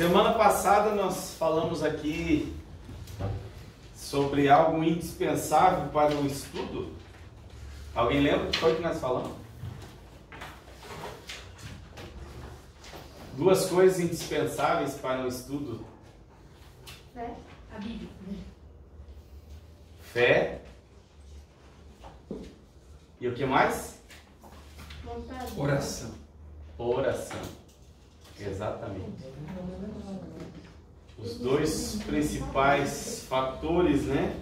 Semana passada nós falamos aqui sobre algo indispensável para o estudo. Alguém lembra o que foi que nós falamos? Duas coisas indispensáveis para o estudo. Fé, a Bíblia. Fé. E o que mais? Vontade. Oração. Oração. Exatamente. Os dois principais fatores, né?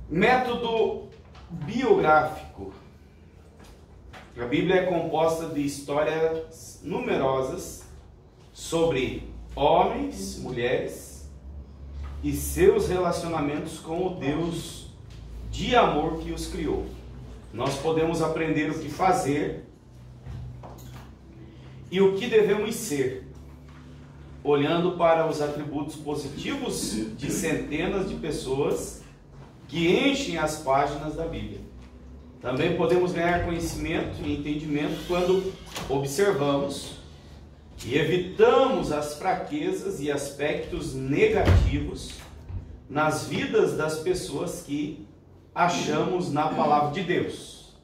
Método biográfico. A Bíblia é composta de histórias numerosas sobre homens, mulheres e seus relacionamentos com o Deus de amor que os criou. Nós podemos aprender o que fazer e o que devemos ser, olhando para os atributos positivos de centenas de pessoas que enchem as páginas da Bíblia. Também podemos ganhar conhecimento e entendimento quando observamos e evitamos as fraquezas e aspectos negativos nas vidas das pessoas que achamos na palavra de Deus.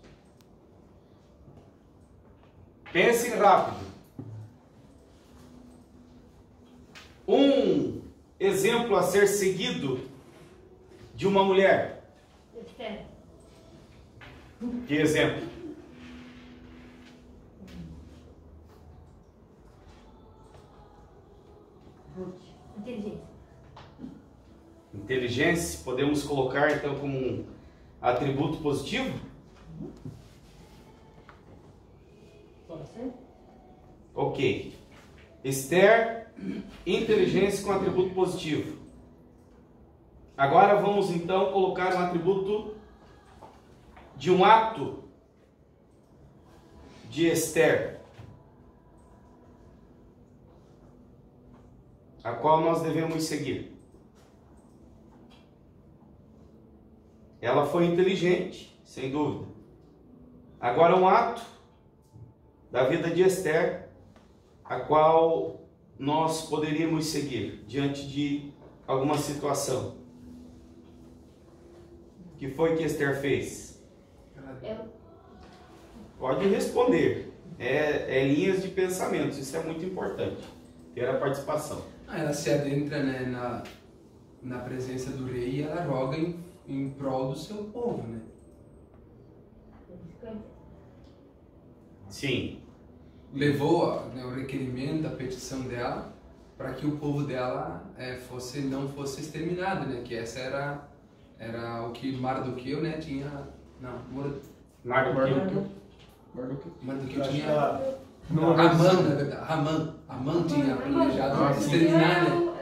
Pense rápido. Um exemplo a ser seguido de uma mulher. Esther. Que exemplo? Inteligência. Inteligência, podemos colocar então como um atributo positivo? Pode ser? Ok. Esther, inteligência com atributo positivo. Agora vamos então colocar um atributo de um ato de Esther, a qual nós devemos seguir. Ela foi inteligente, sem dúvida. Agora um ato da vida de Esther, a qual nós poderíamos seguir diante de alguma situação. O que foi que Esther fez? Pode responder. É linhas de pensamentos, isso é muito importante. Ter a participação. Ela se adentra, né, na presença do rei e ela roga em prol do seu povo, né? Sim. Levou, né, o requerimento, a petição dela, para que o povo dela não fosse exterminado, né? Que essa era o que Mardoqueu, né, tinha... Não, Mardoqueu tinha... Ramã tinha planejado exterminar, né?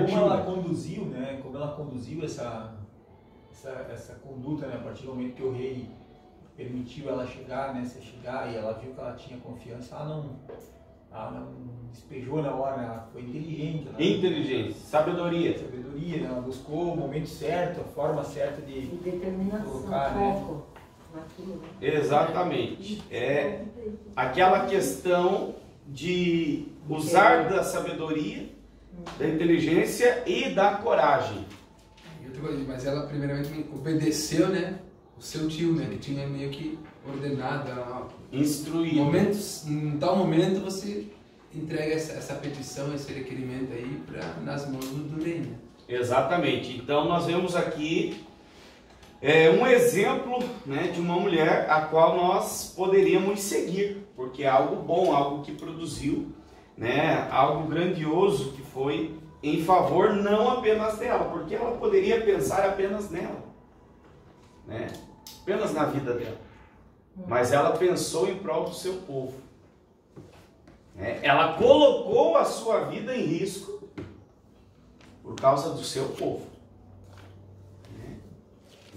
Como ela conduziu, né? Como ela conduziu essa conduta, né? A partir do momento que o rei permitiu ela chegar, né? Se chegar e ela viu que ela tinha confiança, ela não despejou na hora, né? Ela foi inteligente. Inteligência, sabedoria. Sabedoria, né? Ela buscou o momento certo, a forma certa de colocar, foco. né? Exatamente. É aquela questão de usar da sabedoria, da inteligência e da coragem. E outra coisa, mas ela primeiramente obedeceu, né, o seu tio, né, que tinha meio que ordenado, Instruído. Em tal momento você entrega essa petição, esse requerimento aí nas mãos do rei, né? Exatamente. Então nós vemos aqui um exemplo, né, de uma mulher a qual nós poderíamos seguir, porque é algo bom, algo que produziu, né, algo grandioso que foi em favor não apenas dela, porque ela poderia pensar apenas nela, né, apenas na vida dela, mas ela pensou em prol do seu povo, né? Ela colocou a sua vida em risco por causa do seu povo.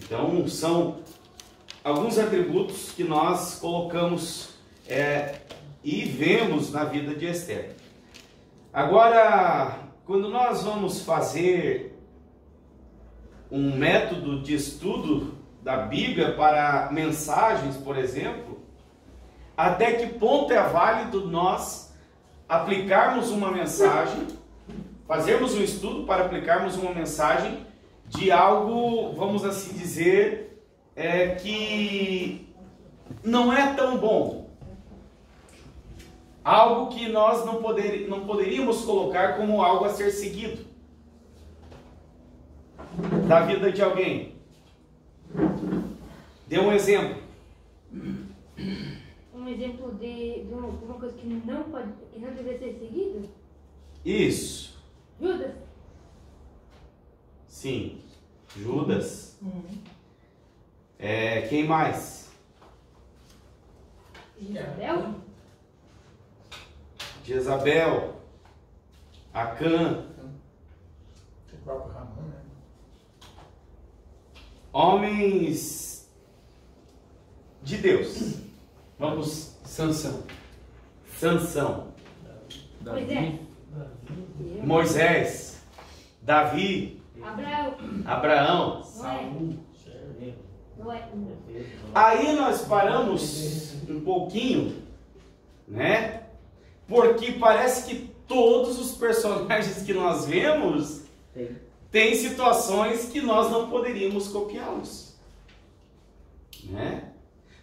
Então, são alguns atributos que nós colocamos e vemos na vida de Esther. Agora, quando nós vamos fazer um método de estudo da Bíblia para mensagens, por exemplo, até que ponto é válido nós aplicarmos uma mensagem, fazermos um estudo para aplicarmos uma mensagem de algo, vamos assim dizer, que não é tão bom. Algo que nós não poderíamos colocar como algo a ser seguido da vida de alguém. Dê um exemplo. Um exemplo de uma coisa que não deve ser seguida? Isso. Judas? Sim. Judas. Quem mais? Isabel? Jezabel. Acã. O próprio Ramon, né? Homens de Deus. Vamos. Sansão. Sansão. Moisés? Moisés. Davi. Abraão. Noé? Aí nós paramos um pouquinho, né? Porque parece que todos os personagens que nós vemos têm situações que nós não poderíamos copiá-los, né?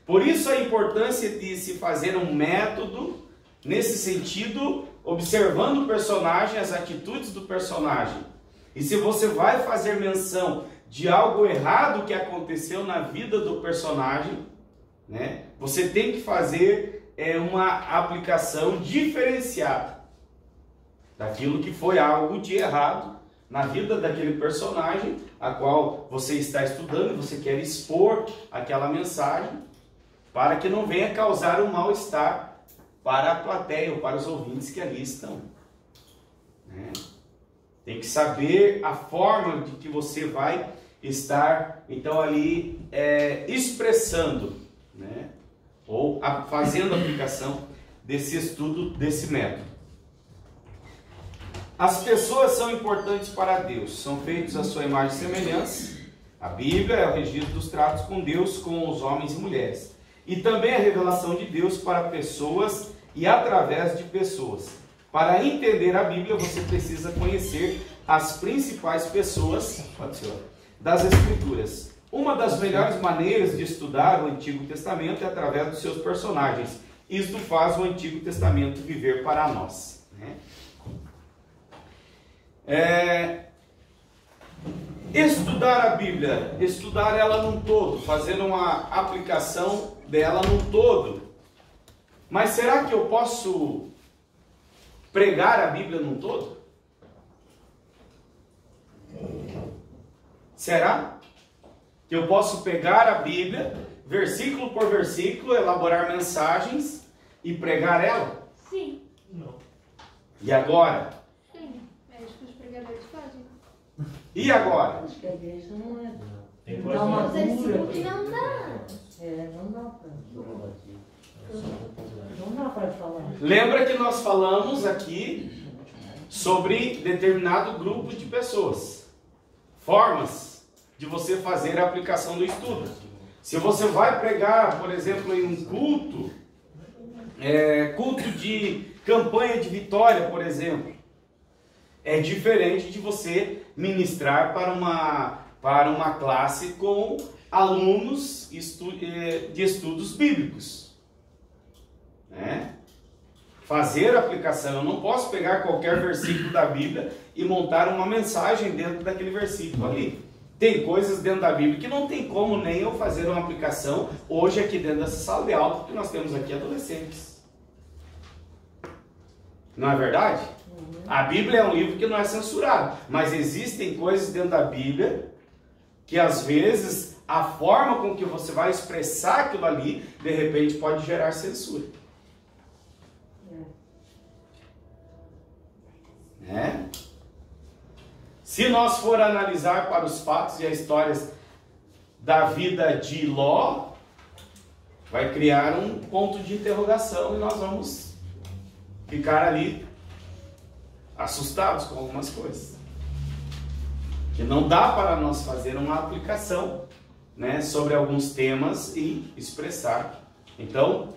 Por isso a importância de se fazer um método nesse sentido, observando o personagem, as atitudes do personagem. E se você vai fazer menção de algo errado que aconteceu na vida do personagem, né, você tem que fazer uma aplicação diferenciada daquilo que foi algo de errado na vida daquele personagem, a qual você está estudando e você quer expor aquela mensagem, para que não venha causar um mal-estar para a plateia ou para os ouvintes que ali estão, né? Tem que saber a forma de que você vai estar, então, ali expressando, né? Ou fazendo a aplicação desse estudo, desse método. As pessoas são importantes para Deus, são feitos à sua imagem e semelhança. A Bíblia é o registro dos tratos com Deus, com os homens e mulheres. E também a revelação de Deus para pessoas e através de pessoas. Para entender a Bíblia, você precisa conhecer as principais pessoas das Escrituras. Uma das melhores maneiras de estudar o Antigo Testamento é através dos seus personagens. Isto faz o Antigo Testamento viver para nós, né? Estudar a Bíblia, estudar ela num todo, fazer uma aplicação dela num todo. Mas será que eu posso pregar a Bíblia num todo? Será que eu posso pegar a Bíblia, versículo por versículo, elaborar mensagens e pregar ela? Sim. Não. E agora? Sim. É isso que os pregadores fazem. E agora? Acho que a igreja não é. Tem Dá uma Mas eles dura. porque não dá. Não dá pra. Não dá pra falar. Lembra que nós falamos aqui sobre determinado grupo de pessoas, formas de você fazer a aplicação do estudo. Se você vai pregar, por exemplo, em um culto, culto de campanha de vitória, por exemplo, é diferente de você ministrar para uma classe com alunos de estudos bíblicos, né? Fazer a aplicação, eu não posso pegar qualquer versículo da Bíblia e montar uma mensagem dentro daquele versículo ali. Tem coisas dentro da Bíblia que não tem como nem eu fazer uma aplicação hoje aqui dentro dessa sala de aula, porque nós temos aqui adolescentes. Não é verdade? A Bíblia é um livro que não é censurado, mas existem coisas dentro da Bíblia que às vezes a forma com que você vai expressar aquilo ali, de repente pode gerar censura. Né? Se nós for analisar para os fatos e as histórias da vida de Ló, vai criar um ponto de interrogação e nós vamos ficar ali assustados com algumas coisas. Que não dá para nós fazer uma aplicação, né, sobre alguns temas e expressar. Então,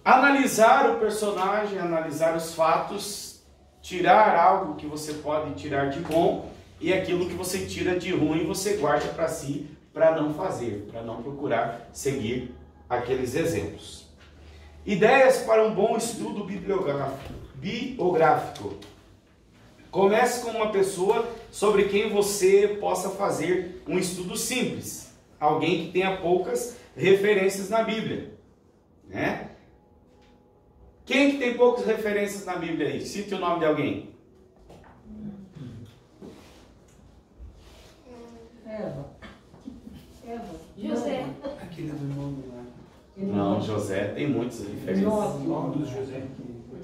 Analisar o personagem, analisar os fatos, tirar algo que você pode tirar de bom e aquilo que você tira de ruim você guarda para si, para não fazer, para não procurar seguir aqueles exemplos. Ideias para um bom estudo biográfico. Comece com uma pessoa sobre quem você possa fazer um estudo simples. Alguém que tenha poucas referências na Bíblia, né? Quem que tem poucas referências na Bíblia aí? Cite o nome de alguém. Eva. José. Aquele do nome lá. Não, José tem muitas referências. O nome dos José.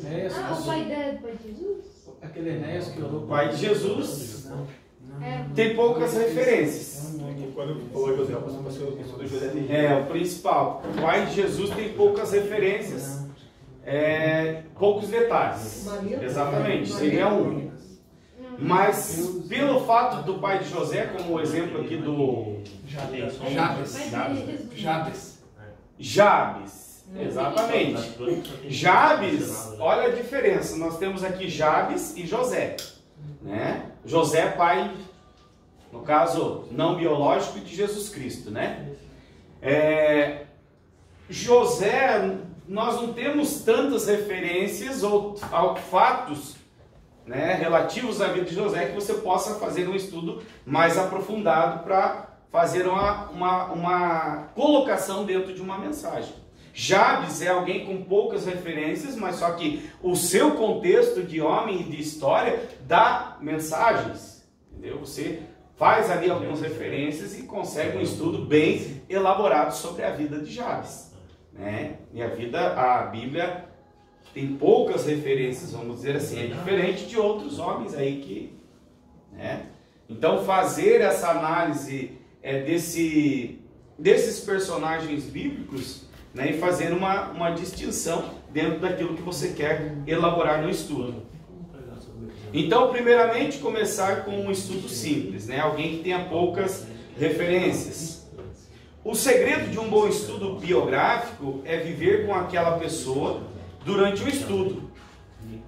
Enéas, Ah, o pai de Jesus? aquele Enéas que orou. O pai de Jesus Não. tem poucas referências. Quando falou José, eu passei o do José de É o principal. O pai de Jesus tem poucas referências, poucos detalhes. Maria. Exatamente, seria um. Mas pelo fato do pai de José, como o exemplo aqui do Jabes. Pai de Jesus. Jabes. Jabes, exatamente. Jabes, olha a diferença. Nós temos aqui Jabes e José, né? José, pai, no caso não biológico, de Jesus Cristo, né? José, nós não temos tantas referências ou fatos, né, relativos à vida de José que você possa fazer um estudo mais aprofundado para fazer uma colocação dentro de uma mensagem. Jabes é alguém com poucas referências, mas só que o seu contexto de homem e de história dá mensagens, entendeu? Você faz ali algumas referências e consegue um estudo bem elaborado sobre a vida de Jabes, né? E a Bíblia tem poucas referências, vamos dizer assim, é diferente de outros homens aí que, né? Então fazer essa análise desses personagens bíblicos, né, e fazer uma distinção dentro daquilo que você quer elaborar no estudo. Então, primeiramente, começar com um estudo simples, né? Alguém que tenha poucas referências. O segredo de um bom estudo biográfico é viver com aquela pessoa durante o estudo.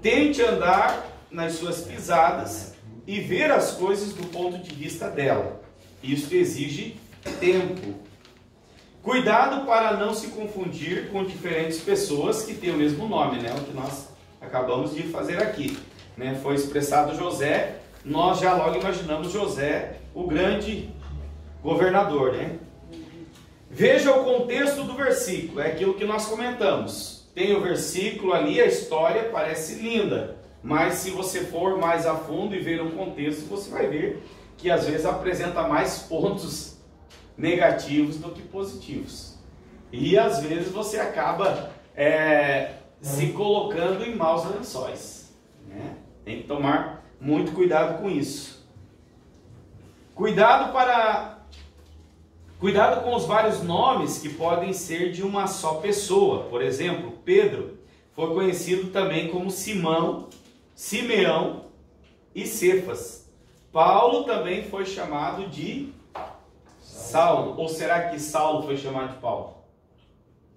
Tente andar nas suas pisadas e ver as coisas do ponto de vista dela. Isso exige tempo. Cuidado para não se confundir com diferentes pessoas que têm o mesmo nome, né? O que nós acabamos de fazer aqui, né? Foi expressado José, nós já logo imaginamos José, o grande governador, né? Veja o contexto do versículo, é aquilo que nós comentamos. Tem o versículo ali, a história parece linda, mas se você for mais a fundo e ver um contexto, você vai ver que às vezes apresenta mais pontos negativos do que positivos. E às vezes você acaba se colocando em maus lençóis, né? Tem que tomar muito cuidado com isso. Cuidado com os vários nomes que podem ser de uma só pessoa. Por exemplo, Pedro foi conhecido também como Simão, Simeão e Cefas. Paulo também foi chamado de Saulo. Ou será que Saulo foi chamado de Paulo?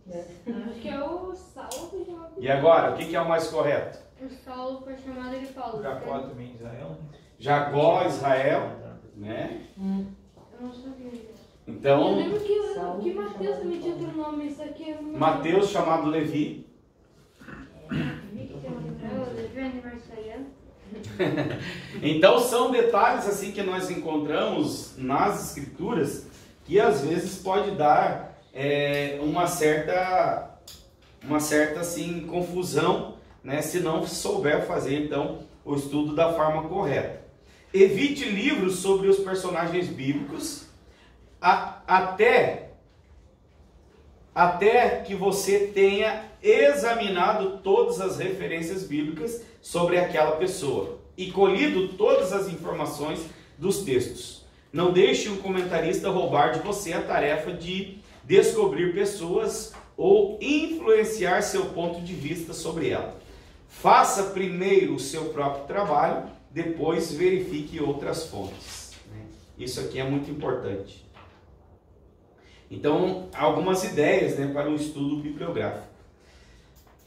Acho que é o Saulo foi chamado de E agora, o que é o mais correto? O Saulo foi chamado de Paulo. Jacó também, Israel. Jacó, Israel, né? Eu não sabia disso. Eu Então, lembro que Mateus também tinha outro nome, isso aqui é uma... Mateus chamado Levi. Levi é aniversariante. Então são detalhes assim que nós encontramos nas escrituras que às vezes pode dar uma certa assim, confusão, né, se não souber fazer então o estudo da forma correta. Evite livros sobre os personagens bíblicos até que você tenha examinado todas as referências bíblicas sobre aquela pessoa e colhido todas as informações dos textos. Não deixe um comentarista roubar de você a tarefa de descobrir pessoas ou influenciar seu ponto de vista sobre ela. Faça primeiro o seu próprio trabalho, depois verifique outras fontes. Isso aqui é muito importante. Então, algumas ideias, né, para um estudo bibliográfico.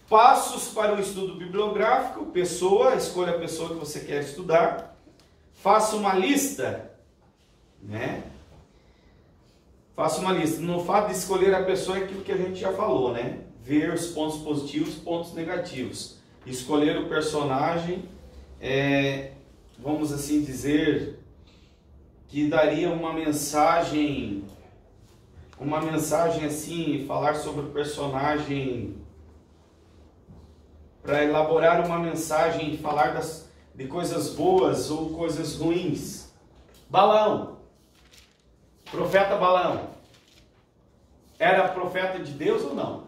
Passos para o estudo bibliográfico. Pessoa, escolha a pessoa que você quer estudar. Faça uma lista, né? Faça uma lista. No fato de escolher a pessoa é aquilo que a gente já falou, né? Ver os pontos positivos, pontos negativos. Escolher o personagem, vamos assim dizer, que daria uma mensagem assim, falar sobre o personagem, para elaborar uma mensagem, falar de coisas boas ou coisas ruins. Balaão, profeta Balaão, era profeta de Deus ou não?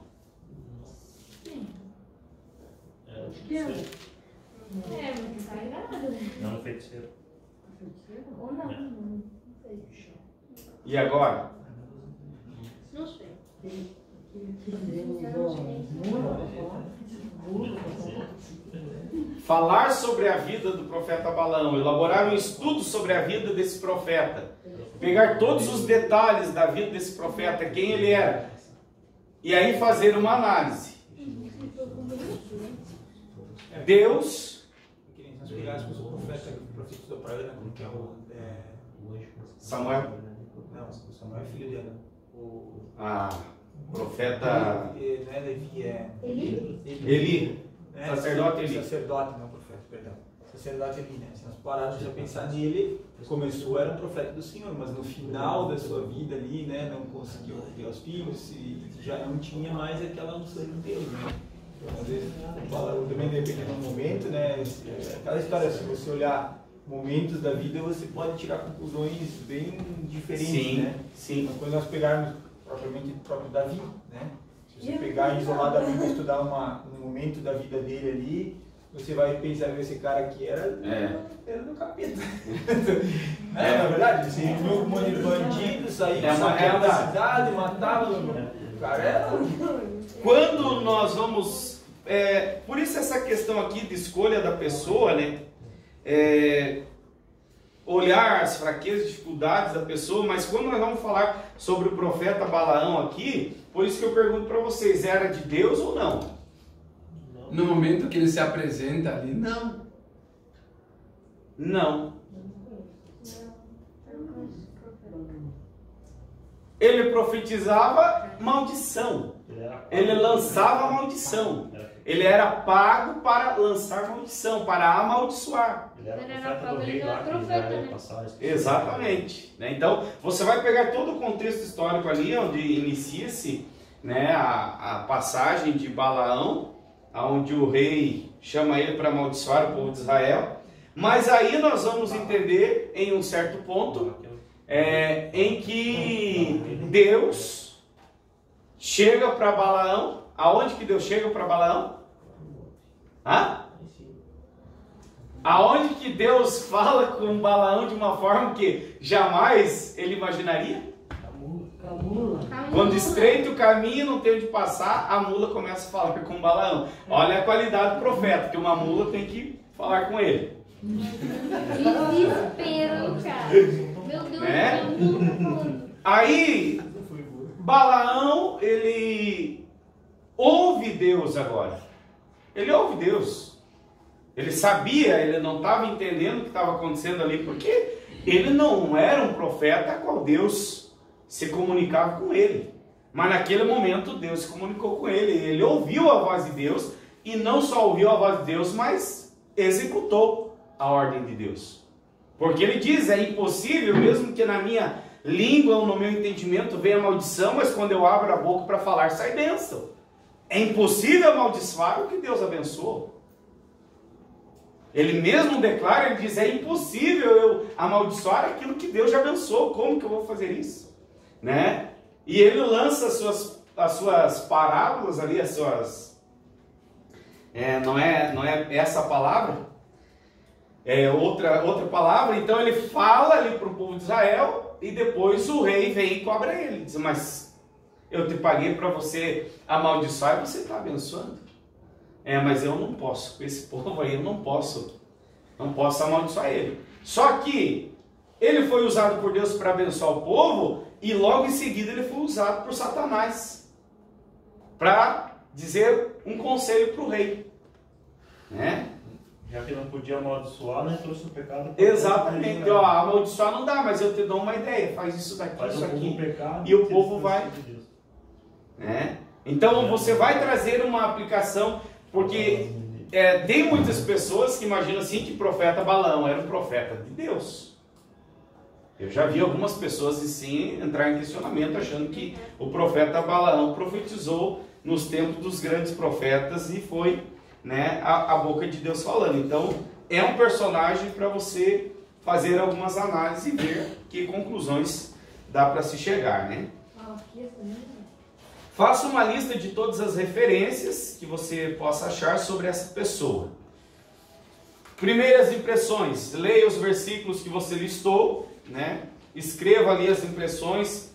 Mas tá enganado. Não, feiticeiro. Ou não, não sei. E agora? Não sei. Falar sobre a vida do profeta Balaão, elaborar um estudo sobre a vida desse profeta, pegar todos os detalhes da vida desse profeta, quem ele era, e aí fazer uma análise. Deus, Que nós pegássemos o profeta da praia, que é o Samuel, não, o Samuel é filho dele. Profeta Não é Levi, é Eli, sacerdote Eli. Sacerdote, não profeta, perdão. Sacerdote Eli, né? Se nós pararmos a pensar nele, começou, era um profeta do Senhor, mas no final da sua vida ali, né, não conseguiu ter os filhos e já não tinha mais aquela unção de Deus, né? Então, às vezes, também depende do momento, né? Aquela história, se você olhar momentos da vida, você pode tirar conclusões bem diferentes, Sim, né? sim. Mas quando nós pegarmos propriamente o próprio Davi, né? Se você pegar isoladamente e estudar um momento da vida dele ali, você vai pensar que esse cara aqui era do capeta. Não é verdade? Você viu um monte de bandido, saía, saqueava a cidade, matava. O cara era. Quando nós vamos... por isso essa questão aqui de escolha da pessoa, né? Olhar as fraquezas e dificuldades da pessoa, mas quando nós vamos falar sobre o profeta Balaão aqui, por isso que eu pergunto para vocês, era de Deus ou não? No momento que ele se apresenta ali, não. Não. Ele profetizava maldição. Ele lançava maldição. Ele era pago para lançar maldição, para amaldiçoar. Ele era profeta do rei lá, que Israel ia passar. Exatamente. Né? Então, você vai pegar todo o contexto histórico ali, onde inicia-se, né, a passagem de Balaão, onde o rei chama ele para amaldiçoar o povo de Israel. Mas aí nós vamos entender, em um certo ponto, em que Deus chega para Balaão. Aonde que Deus chega para Balaão? Aonde que Deus fala com Balaão de uma forma que jamais ele imaginaria? Quando estreita o caminho, não tem onde passar, a mula começa a falar com Balaão. Olha a qualidade do profeta, que uma mula tem que falar com ele. Desespero, cara. Meu Deus, Aí, Balaão, ele ouve Deus agora. Ele ouve Deus. Ele sabia, ele não estava entendendo o que estava acontecendo ali, porque ele não era um profeta a qual Deus se comunicava com ele. Mas naquele momento Deus se comunicou com ele. Ele ouviu a voz de Deus, e não só ouviu a voz de Deus, mas executou a ordem de Deus. Porque ele diz, é impossível, mesmo que na minha língua ou no meu entendimento venha maldição, mas quando eu abro a boca para falar, sai bênção. É impossível amaldiçoar o que Deus abençoou. Ele mesmo declara, ele diz, é impossível eu amaldiçoar aquilo que Deus já abençoou. Como que eu vou fazer isso? Né? E ele lança as suas parábolas ali, as suas... não é essa palavra, é outra palavra. Então ele fala ali para o povo de Israel, e depois o rei vem e cobra ele. Diz, mas eu te paguei para você amaldiçoar e você está abençoando. Mas eu não posso, com esse povo aí eu não posso amaldiçoar ele. Só que ele foi usado por Deus para abençoar o povo, e logo em seguida ele foi usado por Satanás para dizer um conselho para o rei, né? Já que não podia amaldiçoar, né? Trouxe o pecado. Exatamente, ó, amaldiçoar não dá, mas eu te dou uma ideia, faz isso daqui, faz isso aqui, pecado, e o povo vai, né? Então você vai trazer uma aplicação, porque tem muitas pessoas que imaginam assim que o profeta Balaão era um profeta de Deus. Eu já vi algumas pessoas assim entrar em questionamento achando que o profeta Balaão profetizou nos tempos dos grandes profetas e foi, né, a boca de Deus falando. Então é um personagem para você fazer algumas análises e ver que conclusões dá para se chegar, né? Faça uma lista de todas as referências que você possa achar sobre essa pessoa. Primeiras impressões, leia os versículos que você listou, né? Escreva ali as impressões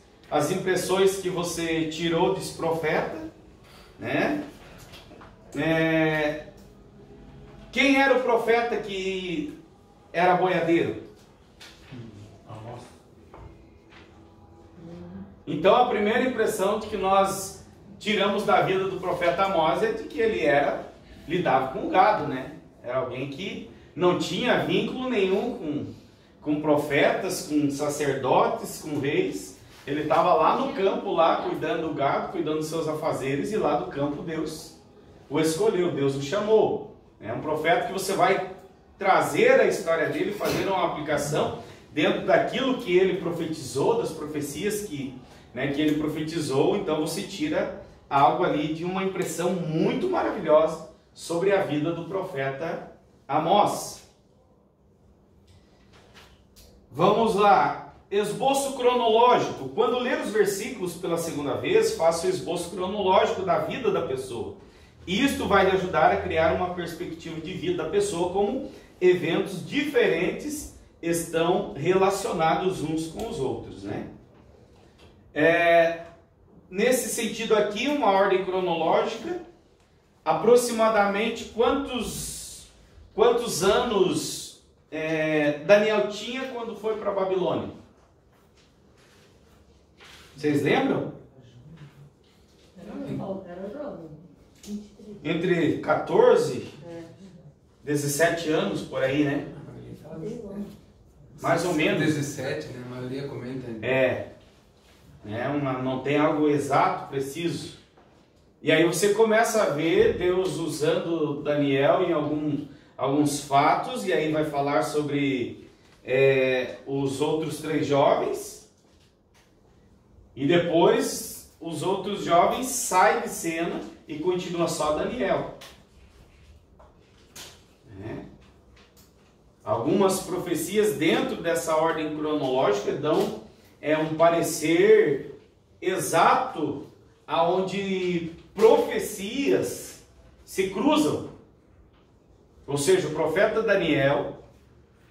que você tirou desse profeta, né? Quem era o profeta que era boiadeiro? Amós. Então a primeira impressão de que nós tiramos da vida do profeta Amós é de que ele lidava com gado, né? Era alguém que não tinha vínculo nenhum com profetas, com sacerdotes, com reis. Ele estava lá no campo, lá cuidando do gado, cuidando dos seus afazeres, e lá do campo Deus o escolheu, Deus o chamou. É um profeta que você vai trazer a história dele, fazer uma aplicação dentro daquilo que ele profetizou, das profecias que ele profetizou. Então você tira algo ali de uma impressão muito maravilhosa sobre a vida do profeta Amós. Vamos lá, esboço cronológico. Quando ler os versículos pela segunda vez, faça o esboço cronológico da vida da pessoa. Isto vai lhe ajudar a criar uma perspectiva de vida da pessoa, como eventos diferentes estão relacionados uns com os outros, né? Nesse sentido aqui, uma ordem cronológica, aproximadamente quantos anos Daniel tinha quando foi para a Babilônia? Vocês lembram? Era jovem. 23. Entre 14 e 17 anos, por aí, né? Mais ou menos. 17, né? A maioria comenta. Não tem algo exato, preciso. E aí você começa a ver Deus usando Daniel em alguns fatos, e aí vai falar sobre os outros 3 jovens, e depois os outros jovens saem de cena e continua só Daniel. Algumas profecias dentro dessa ordem cronológica dão um parecer exato aonde profecias se cruzam. Ou seja, o profeta Daniel,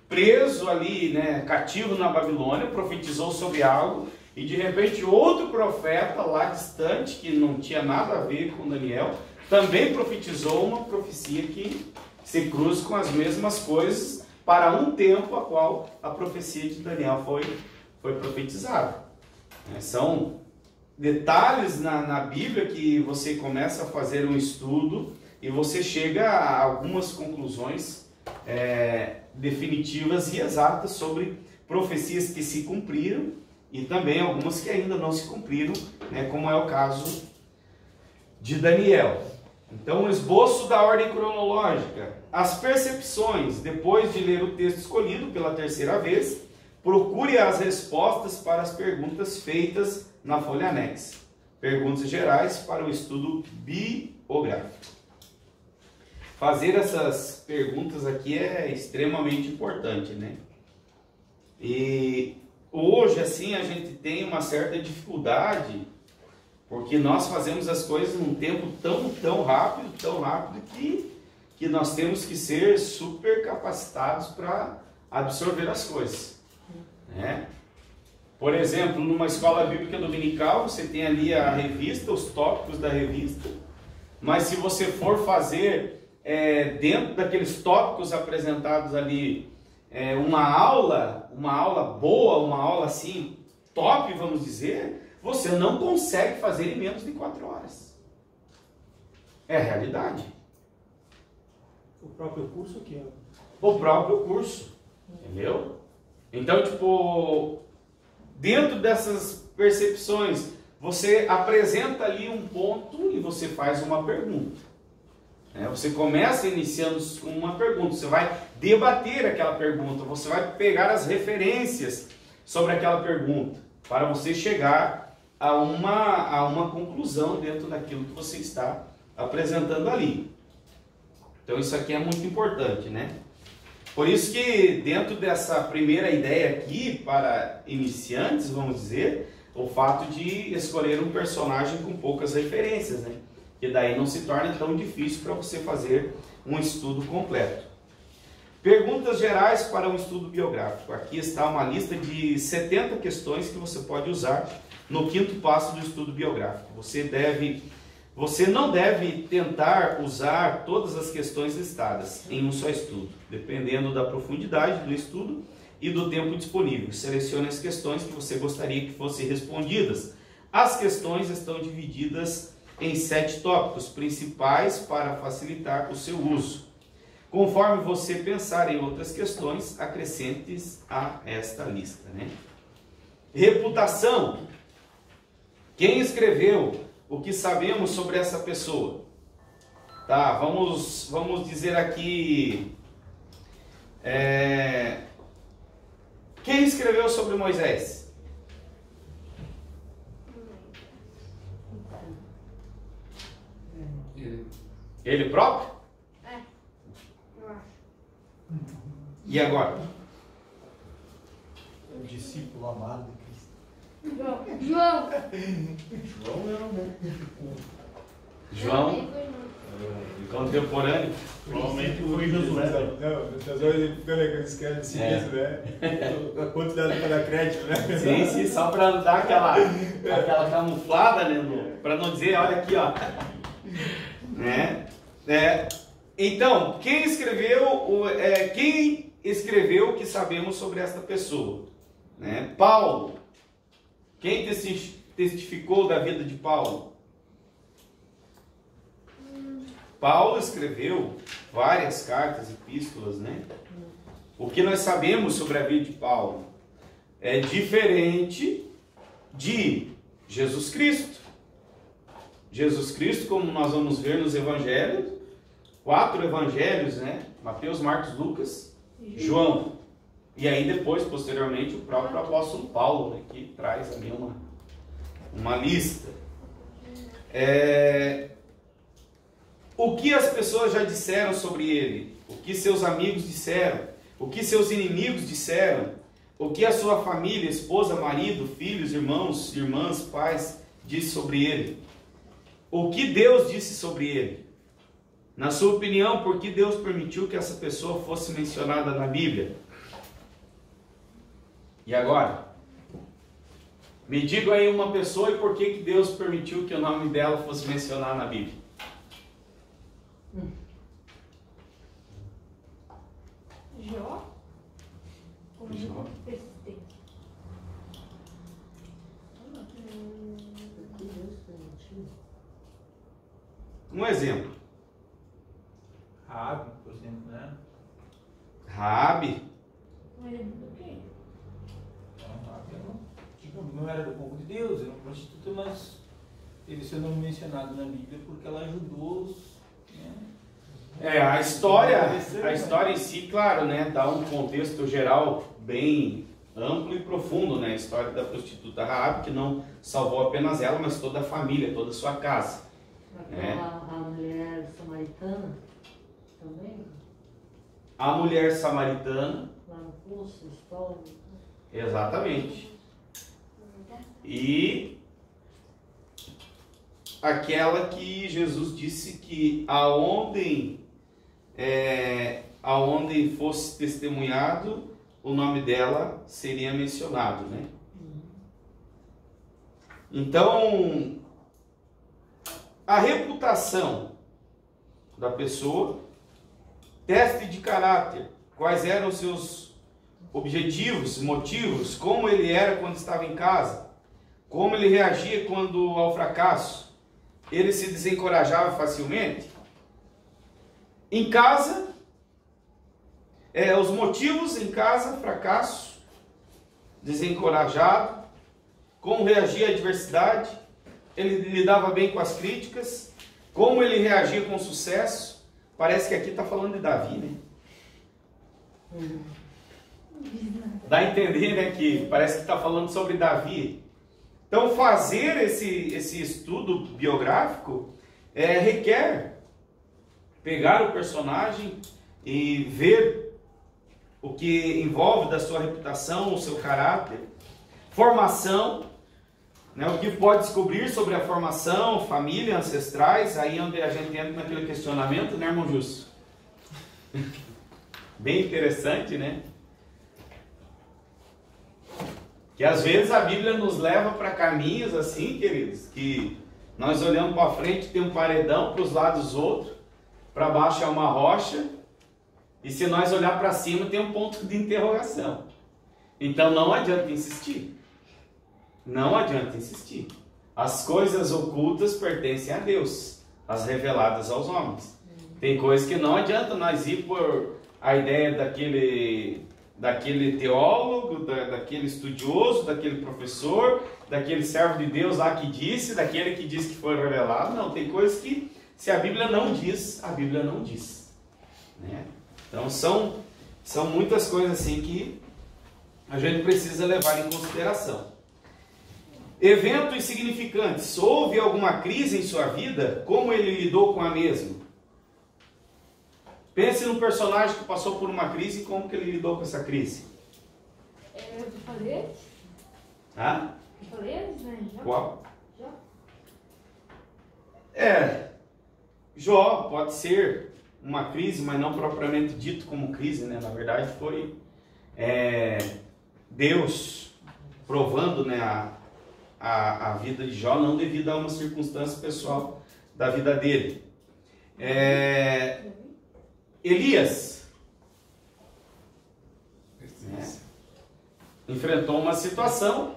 preso ali, cativo na Babilônia, profetizou sobre algo, e de repente outro profeta lá distante, que não tinha nada a ver com Daniel, também profetizou uma profecia que se cruza com as mesmas coisas para um tempo a qual a profecia de Daniel foi profetizada. São detalhes na Bíblia que você começa a fazer um estudo e você chega a algumas conclusões definitivas e exatas sobre profecias que se cumpriram e também algumas que ainda não se cumpriram, como é o caso de Daniel. Então, o esboço da ordem cronológica. As percepções, depois de ler o texto escolhido pela terceira vez, procure as respostas para as perguntas feitas na folha anexa. Perguntas gerais para o estudo biográfico. Fazer essas perguntas aqui é extremamente importante, né? E hoje, assim, a gente tem uma certa dificuldade, porque nós fazemos as coisas num tempo tão rápido que nós temos que ser super capacitados para absorver as coisas, né? Por exemplo, numa escola bíblica dominical, você tem ali a revista, os tópicos da revista, mas se você for fazer dentro daqueles tópicos apresentados ali, uma aula boa, uma aula assim, top, vamos dizer, você não consegue fazer em menos de 4 horas. É realidade. O próprio curso que é. O próprio curso. Entendeu? Então, tipo, dentro dessas percepções, você apresenta ali um ponto e você faz uma pergunta. Você começa iniciando com uma pergunta, você vai debater aquela pergunta, você vai pegar as referências sobre aquela pergunta, para você chegar a uma conclusão dentro daquilo que você está apresentando ali. Então isso aqui é muito importante, né? Por isso que dentro dessa primeira ideia aqui, para iniciantes, vamos dizer, o fato de escolher um personagem com poucas referências, né? Que daí não se torna tão difícil para você fazer um estudo completo. Perguntas gerais para um estudo biográfico. Aqui está uma lista de 70 questões que você pode usar no quinto passo do estudo biográfico. Você não deve tentar usar todas as questões listadas em um só estudo, dependendo da profundidade do estudo e do tempo disponível. Selecione as questões que você gostaria que fossem respondidas. As questões estão divididas em 7 tópicos principais para facilitar o seu uso. Conforme você pensar em outras questões, acrescente a esta lista, né? Reputação. Quem escreveu? O que sabemos sobre essa pessoa? Tá, vamos dizer aqui... Quem escreveu sobre Moisés? Ele próprio? Eu acho. E agora? O discípulo amado de Cristo. João. João não, né? João? Contemporâneo? Provavelmente foi Josué. Não, Josué ele escreve assim mesmo, né? A quantidade para crédito, né? Sim, só para dar aquela camuflada, né? Para não dizer, olha aqui, ó. Né? Então, quem escreveu o que sabemos sobre esta pessoa? Né? Paulo. Quem testificou da vida de Paulo? Paulo escreveu várias cartas, epístolas, né? O que nós sabemos sobre a vida de Paulo é diferente de Jesus Cristo. Jesus Cristo, como nós vamos ver nos evangelhos, 4 evangelhos, né? Mateus, Marcos, Lucas, João. E aí depois, posteriormente, o próprio apóstolo Paulo, né? Que traz ali uma lista. O que as pessoas já disseram sobre ele? O que seus amigos disseram? O que seus inimigos disseram? O que a sua família, esposa, marido, filhos, irmãos, irmãs, pais, disse sobre ele? O que Deus disse sobre ele? Na sua opinião, por que Deus permitiu que essa pessoa fosse mencionada na Bíblia? E agora? Me diga aí uma pessoa e por que Deus permitiu que o nome dela fosse mencionado na Bíblia? Jó? Muito persistente. Um exemplo. Raabe, por exemplo, né? Raabe. Um exemplo do quê? Raabe não era do povo de Deus, era uma prostituta, mas teve seu nome mencionado na Bíblia porque ela ajudou os... Né? A história em si, claro, né, dá um contexto geral bem amplo e profundo, né? A história da prostituta Raabe, que não salvou apenas ela, mas toda a família, toda a sua casa. A mulher samaritana também? A mulher samaritana. Lá no poço, estômago. Exatamente. E aquela que Jesus disse que aonde fosse testemunhado, o nome dela seria mencionado, né? Então, a reputação da pessoa, teste de caráter, quais eram os seus objetivos, motivos, como ele era quando estava em casa, como ele reagia ao fracasso, ele se desencorajava facilmente? Em casa, os motivos em casa, fracasso, desencorajado, como reagia à adversidade, ele lidava bem com as críticas, como ele reagia com sucesso. Parece que aqui está falando de Davi, né? Dá a entender, né, que parece que está falando sobre Davi. Então, fazer esse estudo biográfico requer pegar o personagem e ver o que envolve da sua reputação, o seu caráter, formação, né, o que pode descobrir sobre a formação, família, ancestrais, aí onde a gente entra naquele questionamento, né, irmão Justo? Bem interessante, né? Que às vezes a Bíblia nos leva para caminhos assim, queridos, que nós olhamos para frente, tem um paredão, para os lados outro, para baixo é uma rocha, e se nós olhar para cima tem um ponto de interrogação. Então não adianta insistir. Não adianta insistir. As coisas ocultas pertencem a Deus, as reveladas aos homens. Tem coisas que não adianta nós ir por a ideia daquele teólogo, daquele estudioso, daquele professor, daquele servo de Deus lá que disse, daquele que disse que foi revelado. Não, tem coisas que, se a Bíblia não diz, a Bíblia não diz, né? Então são muitas coisas assim que a gente precisa levar em consideração. Eventos significantes. Houve alguma crise em sua vida? Como ele lidou com a mesma? Pense num personagem que passou por uma crise e como que ele lidou com essa crise. Eu falei antes? Ah? Eu falei antes, né? Já? Qual? Já? Jó pode ser uma crise, mas não propriamente dito como crise, né? Na verdade foi Deus provando, né, a vida de Jó, não devido a uma circunstância pessoal da vida dele. Elias enfrentou uma situação,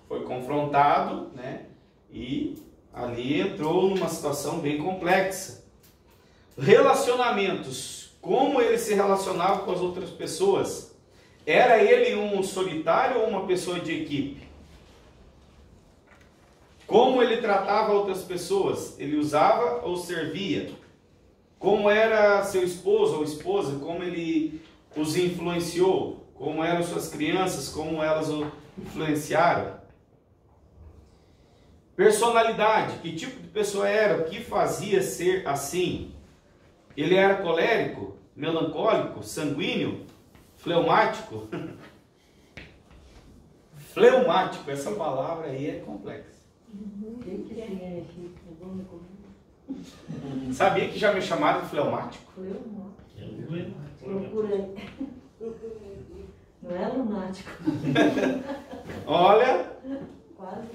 foi confrontado, né, e ali entrou numa situação bem complexa. Relacionamentos, como ele se relacionava com as outras pessoas? Era ele um solitário ou uma pessoa de equipe? Como ele tratava outras pessoas? Ele usava ou servia? Como era seu esposo ou esposa? Como ele os influenciou? Como eram suas crianças? Como elas o influenciaram? Personalidade. Que tipo de pessoa era? O que fazia ser assim? Ele era colérico? Melancólico? Sanguíneo? Fleumático? Fleumático. Essa palavra aí é complexa. Sabia que já me chamaram de fleumático? Procurei. Não é lunático. Olha. Quase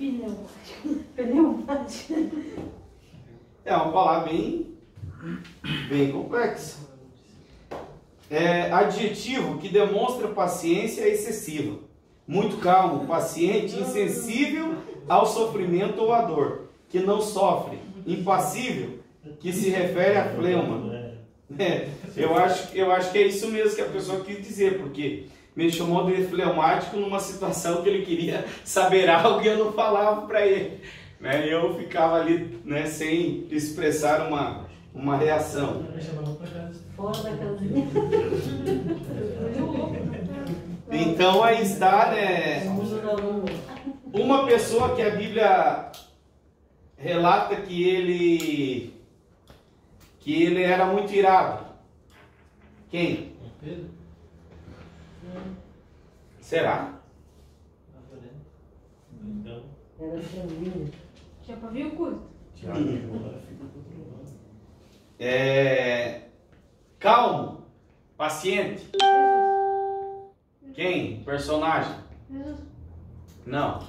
pneumático. É uma palavra bem complexa. Adjetivo que demonstra paciência excessiva. Muito calmo, paciente, insensível ao sofrimento ou à dor. Que não sofre. Impassível, que se refere a fleuma. Eu acho que é isso mesmo que a pessoa quis dizer, porque me chamou de fleumático numa situação que ele queria saber algo e eu não falava para ele, né? Eu ficava ali, né, sem expressar uma reação. Fora da casinha. Então aí está, né, uma pessoa que a Bíblia relata que ele era muito irado. Quem? Pedro? Será? Então, Era sanguíneo. Tinha pavio curto. Calmo, paciente. Quem? Personagem? Jesus. Não.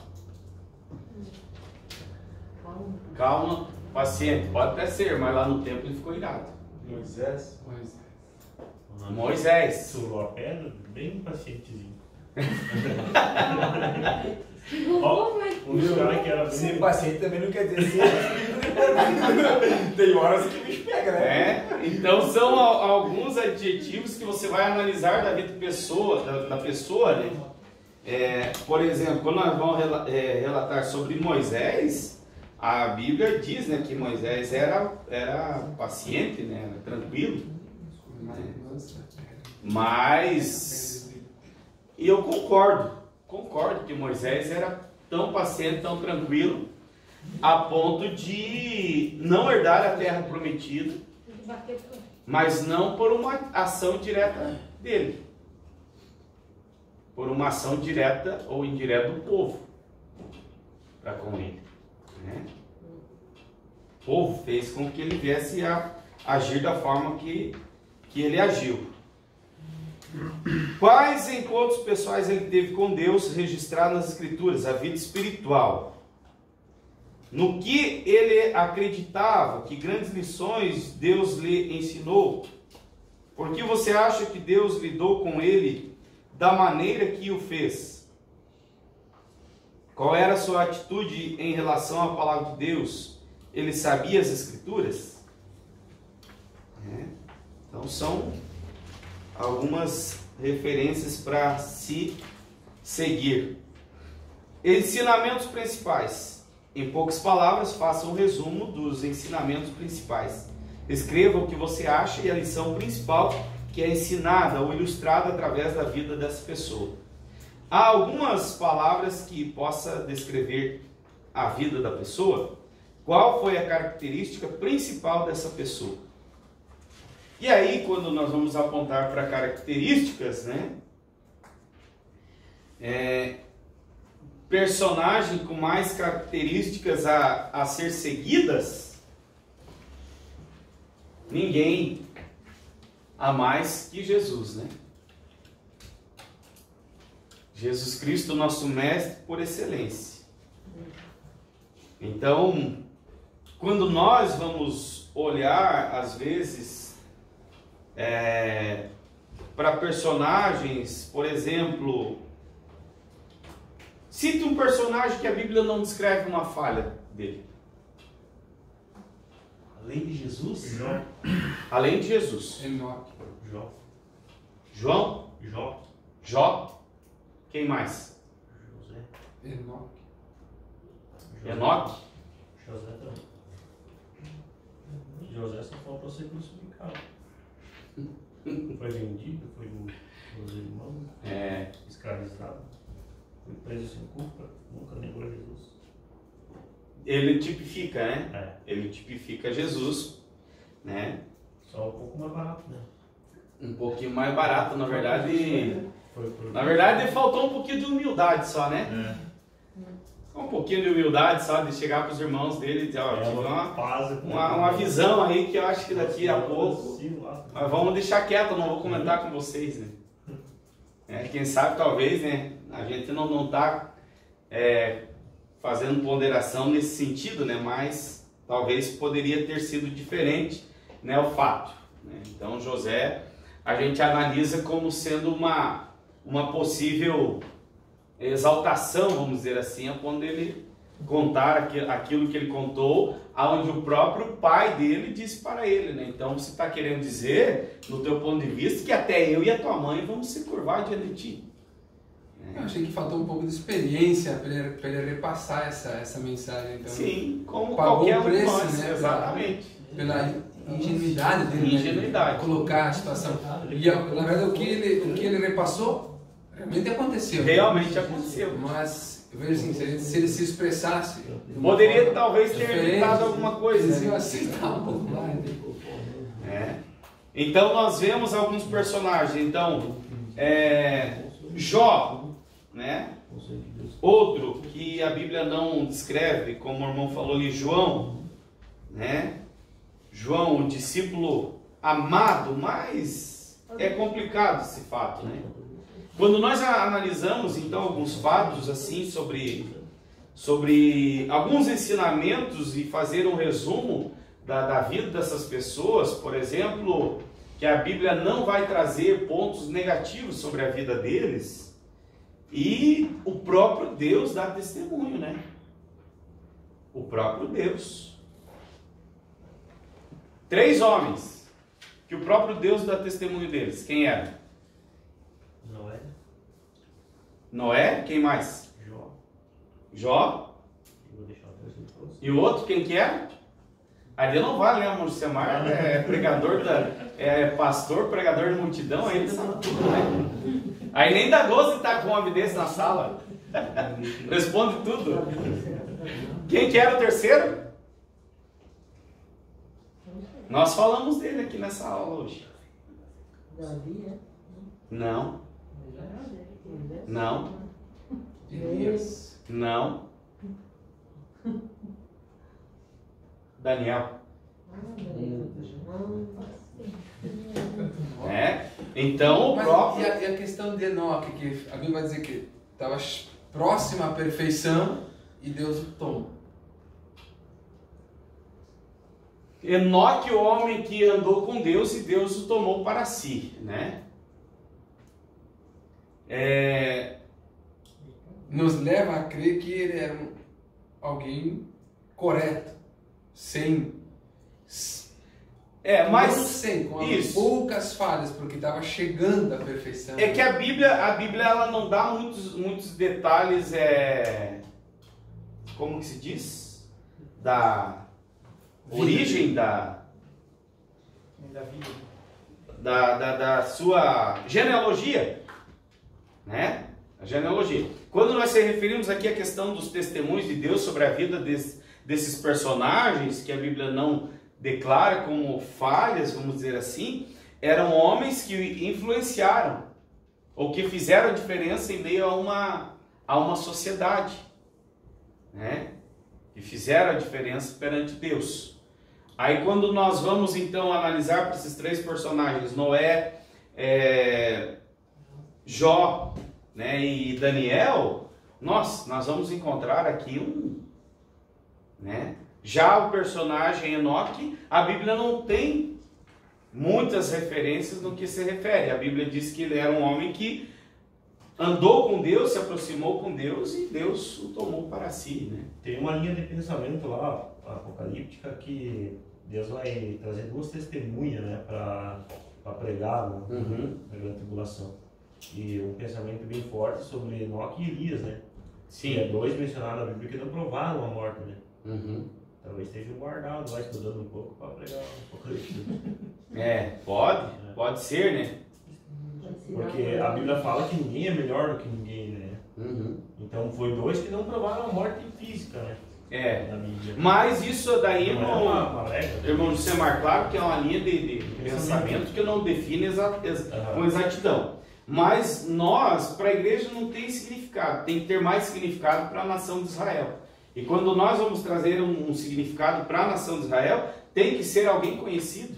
Calma, paciente. Pode até ser, mas lá no tempo ele ficou irado. Moisés? Moisés. Surou a pedra, bem pacientezinho. Ficou Ó, bom, mas... Um dos caras que era Ser paciente também não quer dizer ser espírito de porco. Tem horas que o bicho pega, né? Então são alguns adjetivos que você vai analisar da vida da pessoa, né? Por exemplo, quando nós vamos relatar sobre Moisés, a Bíblia diz, né, que Moisés era paciente, né, era tranquilo. Mas e eu concordo que Moisés era tão paciente, tão tranquilo, a ponto de não herdar a terra prometida, mas não por uma ação direta dele, por uma ação direta ou indireta do povo para com ele, né? O povo fez com que ele viesse a agir da forma que ele agiu. Quais encontros pessoais ele teve com Deus registrados nas Escrituras? A vida espiritual. No que ele acreditava, que grandes lições Deus lhe ensinou? Por que você acha que Deus lidou com ele da maneira que o fez? Qual era a sua atitude em relação à palavra de Deus? Ele sabia as Escrituras? Então são algumas referências para se seguir. Ensinamentos principais. Em poucas palavras, faça um resumo dos ensinamentos principais. Escreva o que você acha e a lição principal que é ensinada ou ilustrada através da vida dessa pessoa. Há algumas palavras que possa descrever a vida da pessoa. Qual foi a característica principal dessa pessoa? E aí, quando nós vamos apontar para características, né? Personagem com mais características a ser seguidas, ninguém a mais que Jesus, né? Jesus Cristo, nosso mestre por excelência. Então, quando nós vamos olhar, às vezes, para personagens, por exemplo, cite um personagem que a Bíblia não descreve uma falha dele. Além de Jesus? Jó. Além de Jesus. Enoque. Jó. João? Jó. Jó? Quem mais? José. Enoque. Enoque? José também. José só faltou ser crucificado. Foi vendido, foi nos irmãos, escravizado, foi preso sem culpa, nunca negou Jesus. Ele tipifica, né? Ele tipifica Jesus, né? Só um pouco mais barato, né? Um pouquinho mais barato, na verdade. Na verdade, faltou um pouquinho de humildade só, né? Um pouquinho de humildade só, de chegar para os irmãos dele e dizer, ó, tive uma visão aí que eu acho que daqui a pouco, mas vamos deixar quieto, não vou comentar com vocês, né? Quem sabe, talvez, né, a gente não está fazendo ponderação nesse sentido, né, mas talvez poderia ter sido diferente, né, o fato, né? Então, José, a gente analisa como sendo uma possível exaltação, vamos dizer assim, quando ele contar aquilo que ele contou, aonde o próprio pai dele disse para ele, né? Então você está querendo dizer, no teu ponto de vista, que até eu e a tua mãe vamos se curvar diante de ti. Eu achei que faltou um pouco de experiência para ele repassar essa mensagem. Então, sim, como pagou qualquer um preço, um de nós, né? exatamente. Pela ingenuidade dele, ingenuidade. Né? Colocar a situação. E na verdade o que ele repassou realmente aconteceu. Realmente aconteceu. Mas eu vejo assim, se ele se expressasse, poderia talvez ter evitado alguma coisa. Eu aceitar um pouco mais. Então nós vemos alguns personagens. Então, Jó, né? Outro que a Bíblia não descreve, como o irmão falou ali, João, né? João, o discípulo amado, mas é complicado esse fato, né? Quando nós analisamos então alguns fatos assim sobre alguns ensinamentos e fazer um resumo da vida dessas pessoas, por exemplo, que a Bíblia não vai trazer pontos negativos sobre a vida deles, e o próprio Deus dá testemunho, né? O próprio Deus. 3 homens que o próprio Deus dá testemunho deles. Quem era? Noé. Noé, quem mais? Jó. Jó. Vou deixar o terceiro pra você. E o outro, quem que é? Ali não vale, né? O Murcemar é pregador, é pastor, pregador de multidão, aí ele sabe tudo, né? Aí nem dá gosto de estar com um homem desse na sala. Responde tudo. Quem que era o terceiro? Nós falamos dele aqui nessa aula hoje. Davi, é? Não, não, Elias. não. Daniel. Então o Mas próprio. e a questão de Enoque, que a Bíblia vai dizer que estava próxima à perfeição e Deus o toma. Enoque, o homem que andou com Deus e Deus o tomou para si, né? Nos leva a crer que ele era alguém correto, sem Mas não sem, com isso. poucas falhas, porque estava chegando à perfeição. É que a Bíblia ela não dá muitos detalhes, como que se diz? Da origem da vida. Da sua genealogia, né? A genealogia. Quando nós se referimos aqui à questão dos testemunhos de Deus sobre a vida desses personagens, que a Bíblia não declara como falhas, vamos dizer assim, eram homens que influenciaram, ou que fizeram a diferença em meio a uma sociedade, né? Que fizeram a diferença perante Deus. Aí quando nós vamos então analisar para esses 3 personagens, Noé, Jó, né, e Daniel, nós vamos encontrar aqui né? Já o personagem Enoque, a Bíblia não tem muitas referências no que se refere. A Bíblia diz que ele era um homem que andou com Deus, se aproximou com Deus e Deus o tomou para si, né? Tem uma linha de pensamento lá, apocalíptica, que Deus vai trazer 2 testemunhas, né, para pregar na grande tribulação. E um pensamento bem forte sobre Enoque e Elias, né? Sim. Que 2 mencionados na Bíblia que não provaram a morte, né? Talvez esteja guardado lá, estudando um pouco para pregar um pouco disso. Pode ser, né? Porque a Bíblia fala que ninguém é melhor do que ninguém, né? Então foi 2 que não provaram a morte física, né? Na Bíblia. Mas isso daí, irmão Semar, claro que é uma linha de pensamento que não define com exatidão. Mas nós, para a igreja, não tem significado, tem que ter mais significado para a nação de Israel. E quando nós vamos trazer um significado para a nação de Israel, tem que ser alguém conhecido,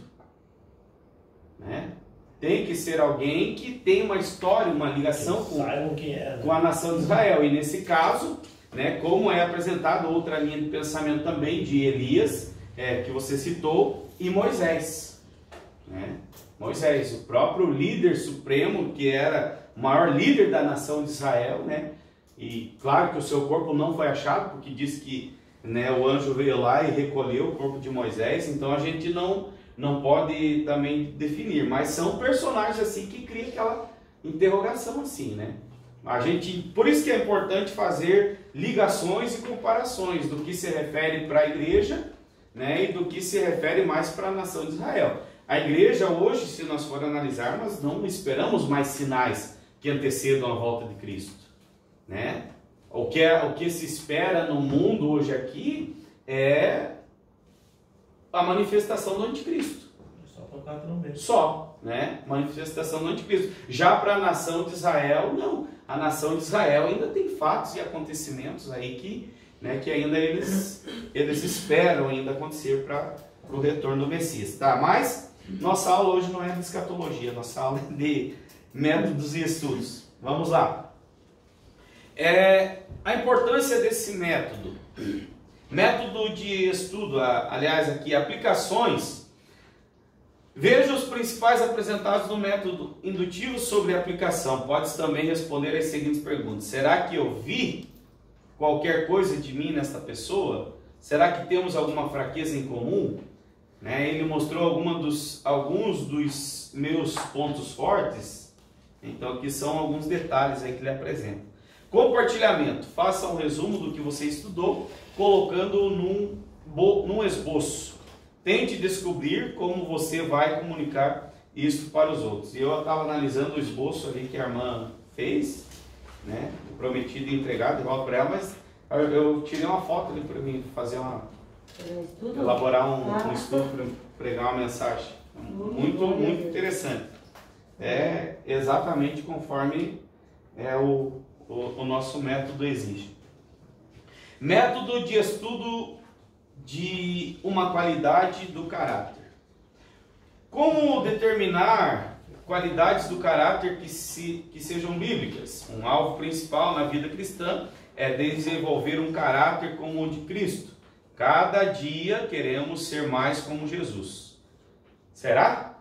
né? Tem que ser alguém que tem uma história, uma ligação com a nação de Israel. E nesse caso, né, como é apresentado outra linha de pensamento também de Elias, que você citou, e Moisés, né? Moisés, o próprio líder supremo, que era o maior líder da nação de Israel, né? E claro que o seu corpo não foi achado, porque diz que, né, o anjo veio lá e recolheu o corpo de Moisés, então a gente não pode também definir, mas são personagens assim que criam aquela interrogação assim, né? Por isso que é importante fazer ligações e comparações do que se refere para a igreja, né, e do que se refere mais para a nação de Israel. A igreja hoje, se nós for analisar, nós não esperamos mais sinais que antecedam a volta de Cristo, né? O que se espera no mundo hoje aqui é a manifestação do anticristo. Só tocar a trombeta. Só, né? Manifestação do anticristo. Já para a nação de Israel, não. A nação de Israel ainda tem fatos e acontecimentos aí que ainda eles esperam ainda acontecer para o retorno do Messias, tá? Mas nossa aula hoje não é de escatologia, nossa aula é de métodos e estudos. Vamos lá. A importância desse método. Método de estudo, aliás, aqui, aplicações. Veja os principais apresentados no método indutivo sobre aplicação. Pode também responder as seguintes perguntas. Será que eu vi qualquer coisa de mim nesta pessoa? Será que temos alguma fraqueza em comum? Né? Ele mostrou alguns dos meus pontos fortes. Então aqui são alguns detalhes aí que ele apresenta. Compartilhamento. Faça um resumo do que você estudou, colocando num esboço. Tente descobrir como você vai comunicar isso para os outros. E eu estava analisando o esboço ali que a irmã fez, né? Prometido e entregado, igual para ela, mas eu tirei uma foto ali para mim fazer elaborar um estudo para pregar uma mensagem. Muito interessante. É exatamente conforme o nosso método exige. Método de estudo de uma qualidade do caráter. Como determinar qualidades do caráter que sejam bíblicas? Um alvo principal na vida cristã é desenvolver um caráter como o de Cristo. Cada dia queremos ser mais como Jesus. Será?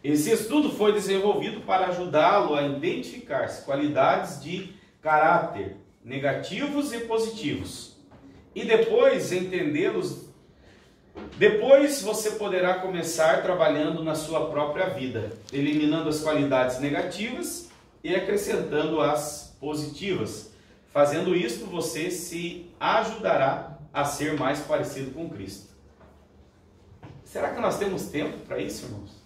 Esse estudo foi desenvolvido para ajudá-lo a identificar qualidades de caráter negativos e positivos. E depois entendê-los. Depois você poderá começar trabalhando na sua própria vida, eliminando as qualidades negativas e acrescentando as positivas. Fazendo isso, você se ajudará a ser mais parecido com Cristo. Será que nós temos tempo para isso, irmãos?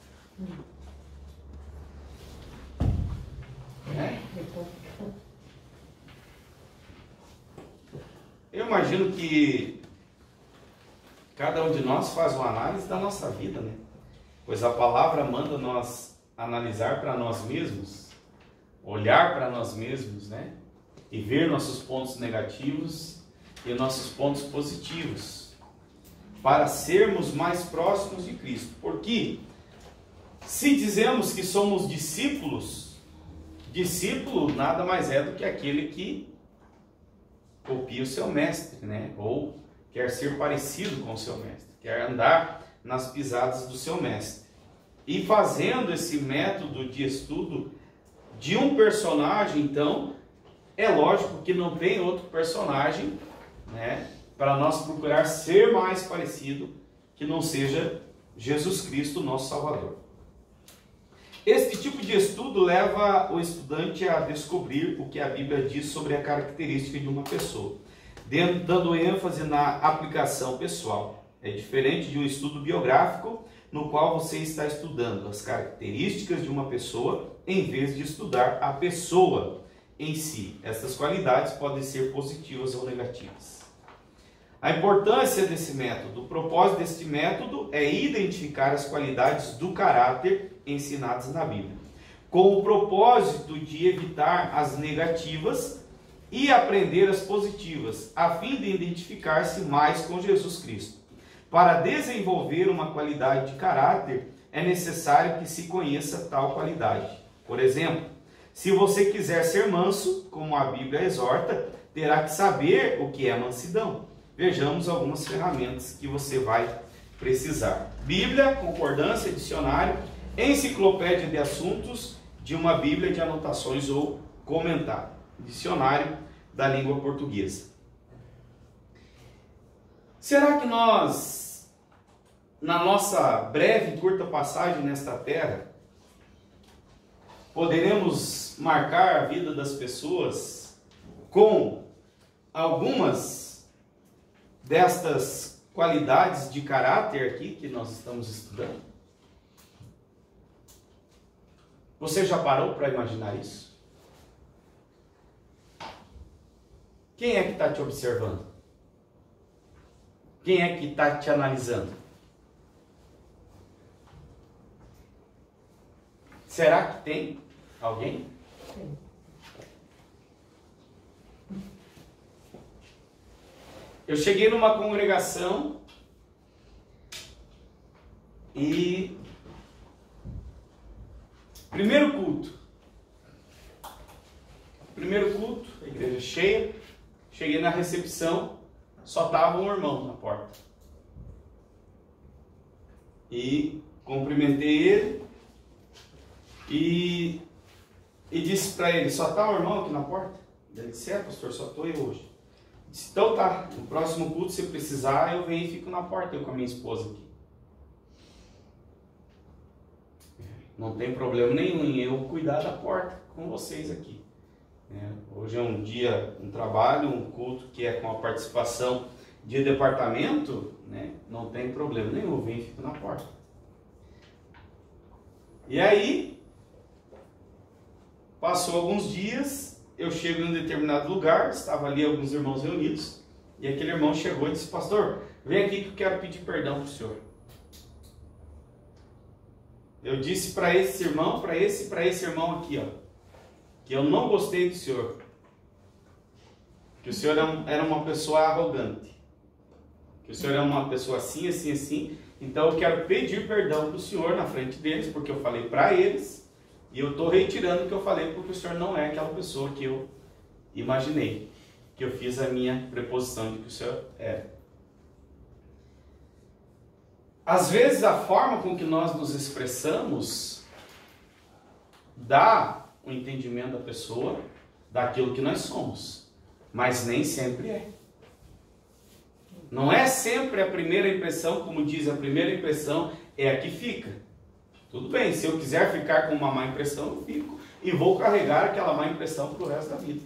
Eu imagino que cada um de nós faz uma análise da nossa vida, né? Pois a palavra manda nós analisar para nós mesmos, olhar para nós mesmos, né? E ver nossos pontos negativos e nossos pontos positivos, para sermos mais próximos de Cristo. Porque se dizemos que somos discípulos, discípulo nada mais é do que aquele que copia o seu mestre, né? Ou quer ser parecido com o seu mestre, quer andar nas pisadas do seu mestre. E fazendo esse método de estudo de um personagem, então, é lógico que não tem outro personagem, né, para nós procurar ser mais parecido que não seja Jesus Cristo, nosso Salvador. Este tipo de estudo leva o estudante a descobrir o que a Bíblia diz sobre a característica de uma pessoa, dando ênfase na aplicação pessoal. É diferente de um estudo biográfico, no qual você está estudando as características de uma pessoa, em vez de estudar a pessoa em si. Essas qualidades podem ser positivas ou negativas. A importância desse método, o propósito deste método é identificar as qualidades do caráter ensinadas na Bíblia, com o propósito de evitar as negativas e aprender as positivas, a fim de identificar-se mais com Jesus Cristo. Para desenvolver uma qualidade de caráter, é necessário que se conheça tal qualidade. Por exemplo, se você quiser ser manso, como a Bíblia exorta, terá que saber o que é mansidão. Vejamos algumas ferramentas que você vai precisar. Bíblia, concordância, dicionário, enciclopédia de assuntos de uma Bíblia de anotações ou comentário. Dicionário da língua portuguesa. Será que nós, na nossa breve e curta passagem nesta terra, poderemos marcar a vida das pessoas com algumas destas qualidades de caráter aqui que nós estamos estudando? Você já parou para imaginar isso? Quem é que está te observando? Quem é que está te analisando? Será que tem alguém? Sim. Eu cheguei numa congregação e primeiro culto, a igreja cheia, cheguei na recepção, só estava um irmão na porta. E cumprimentei ele e disse para ele: só está o irmão aqui na porta? Ele disse: pastor, só estou eu hoje. Disse, então tá, no próximo culto, se precisar, eu venho e fico na porta, eu com a minha esposa aqui. Não tem problema nenhum em eu cuidar da porta com vocês aqui. Hoje é um dia, um trabalho, um culto que é com a participação de departamento, né? Não tem problema nenhum, eu venho e fico na porta. E aí, passou alguns dias, eu chego em um determinado lugar, estava ali alguns irmãos reunidos, e aquele irmão chegou e disse, pastor, vem aqui que eu quero pedir perdão para o senhor. Eu disse para esse irmão, para esse irmão aqui, ó, que eu não gostei do senhor, que o senhor era uma pessoa arrogante, que o senhor é uma pessoa assim, assim, assim, então eu quero pedir perdão para o senhor na frente deles, porque eu falei para eles, e eu estou retirando o que eu falei, porque o senhor não é aquela pessoa que eu imaginei, que eu fiz a minha preposição de que o senhor era. Às vezes a forma com que nós nos expressamos dá o entendimento da pessoa daquilo que nós somos, mas nem sempre é. Não é sempre a primeira impressão, como diz, a primeira impressão é a que fica. Tudo bem, se eu quiser ficar com uma má impressão, eu fico e vou carregar aquela má impressão para o resto da vida.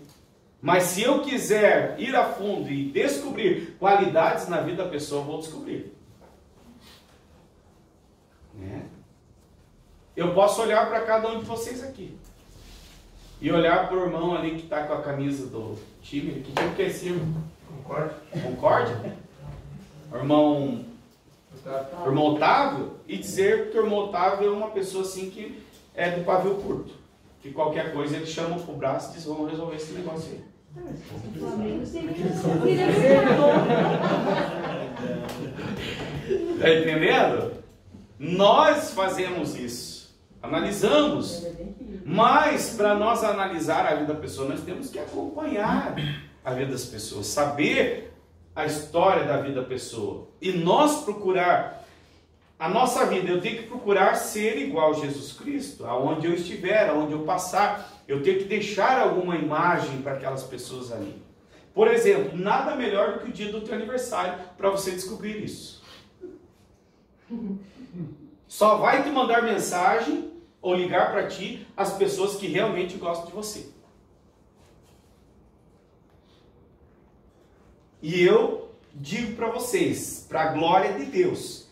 Mas se eu quiser ir a fundo e descobrir qualidades na vida da pessoa, eu vou descobrir. Eu posso olhar para cada um de vocês aqui e olhar para o irmão ali que está com a camisa do time. Que time que é esse irmão? Concórdia? O irmão Otávio, e dizer que o irmão Otávio é uma pessoa assim que é do pavio curto, que qualquer coisa ele chama pro braço e diz, vamos resolver esse negócio aí. Tá entendendo? Nós fazemos isso, analisamos, mas para nós analisar a vida da pessoa, nós temos que acompanhar a vida das pessoas, saber a história da vida da pessoa, e nós procurar a nossa vida. Eu tenho que procurar ser igual a Jesus Cristo, aonde eu estiver, aonde eu passar, eu tenho que deixar alguma imagem para aquelas pessoas ali. Por exemplo, nada melhor do que o dia do teu aniversário para você descobrir isso. Só vai te mandar mensagem ou ligar para ti as pessoas que realmente gostam de você. E eu digo para vocês, para a glória de Deus,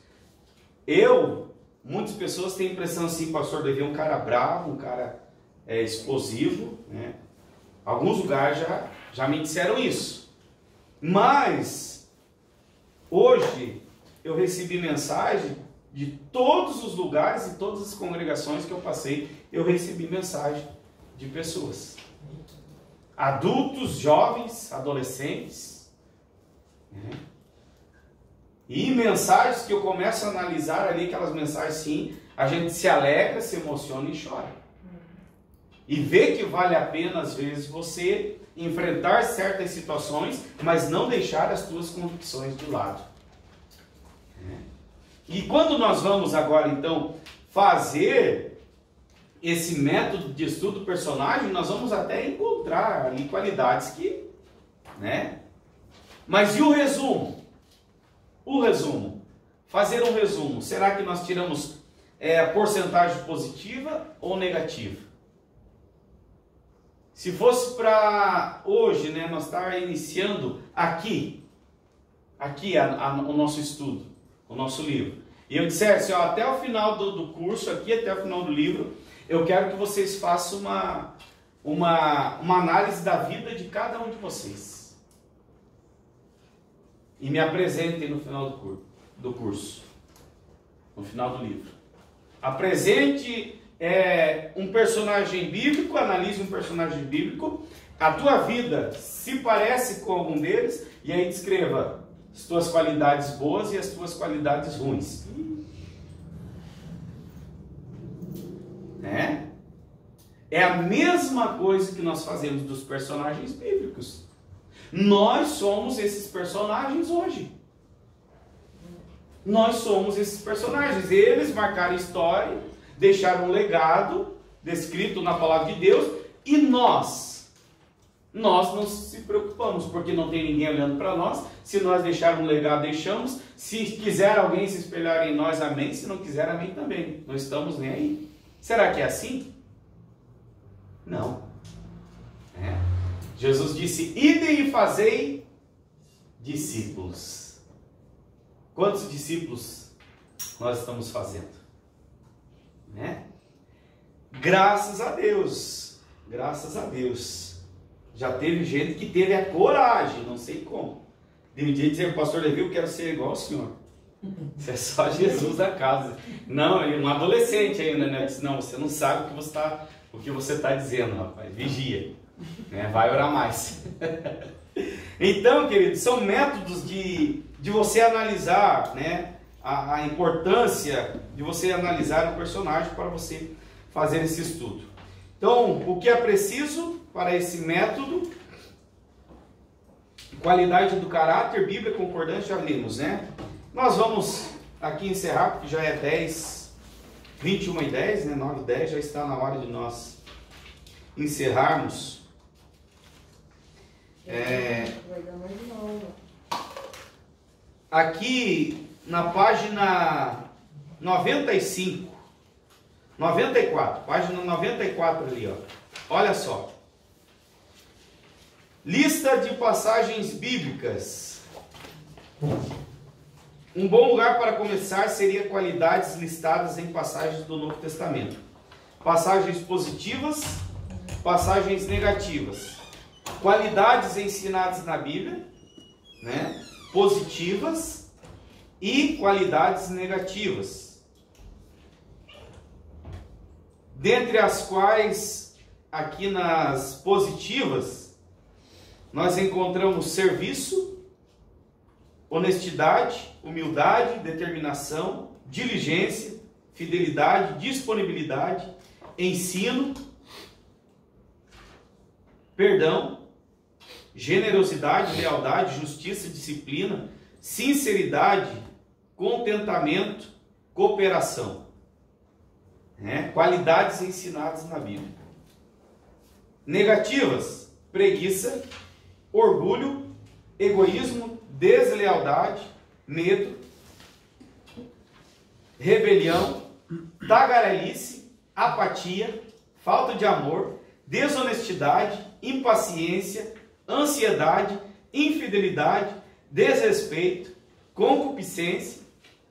muitas pessoas têm a impressão assim, pastor Davi é um cara bravo, um cara explosivo, né? Alguns lugares já me disseram isso. Mas hoje eu recebi mensagem de todos os lugares e todas as congregações que eu passei, eu recebi mensagem de pessoas. Adultos, jovens, adolescentes. Né? E mensagens que eu começo a analisar ali, aquelas mensagens sim, a gente se alegra, se emociona e chora. E vê que vale a pena às vezes você enfrentar certas situações, mas não deixar as tuas convicções de lado. E quando nós vamos agora então fazer esse método de estudo do personagem, nós vamos até encontrar ali qualidades que, né? Mas e o resumo? O resumo. Fazer um resumo. Será que nós tiramos porcentagem positiva ou negativa? Se fosse para hoje, né, nós estar iniciando aqui o nosso estudo, o nosso livro, e eu dissesse, ó, até o final do curso, aqui até o final do livro, eu quero que vocês façam uma análise da vida de cada um de vocês. E me apresentem no final do curso, no final do livro. Apresente um personagem bíblico, analise um personagem bíblico, a tua vida se parece com algum deles, e aí descreva as tuas qualidades boas e as tuas qualidades ruins. É a mesma coisa que nós fazemos dos personagens bíblicos. Nós somos esses personagens hoje. Nós somos esses personagens. Eles marcaram história, deixaram um legado descrito na palavra de Deus, e nós nós não se preocupamos, porque não tem ninguém olhando para nós. Se nós deixarmos um legado, deixamos. Se quiser alguém se espelhar em nós, amém. Se não quiser, amém também. Não estamos nem aí. Será que é assim? Não. Jesus disse: idem e fazei discípulos. Quantos discípulos nós estamos fazendo? Graças a Deus. Graças a Deus. Já teve gente que teve a coragem, não sei como, de um dia dizer: pastor Levi, eu quero ser igual ao senhor. Isso é só Jesus da casa. Não, um adolescente ainda, né? Disse: não, você não sabe o que você está dizendo, rapaz. Vigia. Vai orar mais. Então, queridos, são métodos de você analisar, a importância de você analisar um personagem para você fazer esse estudo. Então, o que é preciso para esse método? Qualidade do caráter, Bíblia concordante, já lemos, Nós vamos aqui encerrar, porque já é 21h10, 9h10, já está na hora de nós encerrarmos. Aqui na página 94, página 94 ali, ó. Olha só. Lista de passagens bíblicas. Um bom lugar para começar seria qualidades listadas em passagens do Novo Testamento. Passagens positivas, passagens negativas. Qualidades ensinadas na Bíblia, positivas e qualidades negativas. Dentre as quais, aqui nas positivas, nós encontramos serviço, honestidade, humildade, determinação, diligência, fidelidade, disponibilidade, ensino, perdão, generosidade, lealdade, justiça, disciplina, sinceridade, contentamento, cooperação. Qualidades ensinadas na Bíblia. Negativas: preguiça, orgulho, egoísmo, deslealdade, medo, rebelião, tagarelice, apatia, falta de amor, desonestidade, impaciência, ansiedade, infidelidade, desrespeito, concupiscência,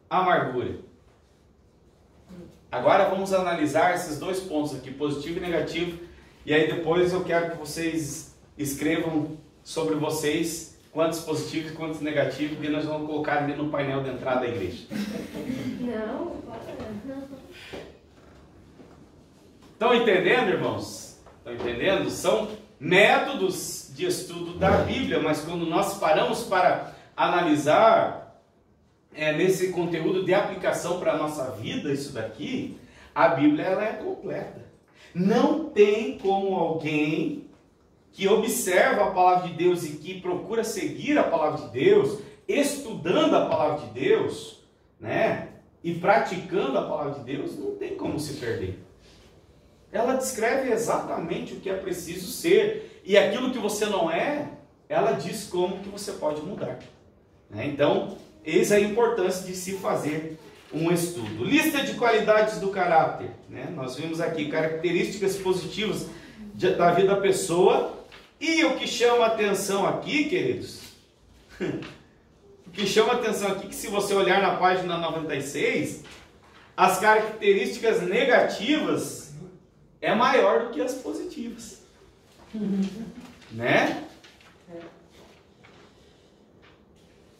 amargura. Agora vamos analisar esses dois pontos aqui, positivo e negativo, e aí depois eu quero que vocês escrevam sobre vocês quantos positivos e quantos negativos, porque nós vamos colocar ali no painel de entrada da igreja. Não. Estão entendendo, irmãos? Estão entendendo? São métodos de estudo da Bíblia, mas quando nós paramos para analisar nesse conteúdo de aplicação para a nossa vida, isso daqui, a Bíblia ela é completa. Não tem como alguém que observa a palavra de Deus e que procura seguir a palavra de Deus, estudando a palavra de Deus, e praticando a palavra de Deus, não tem como se perder. Ela descreve exatamente o que é preciso ser, e aquilo que você não é, ela diz como que você pode mudar. Então, eis a importância de se fazer um estudo. Lista de qualidades do caráter. Nós vimos aqui características positivas da vida da pessoa. E o que chama a atenção aqui, queridos, o que chama a atenção aqui, que se você olhar na página 96, as características negativas é maior do que as positivas.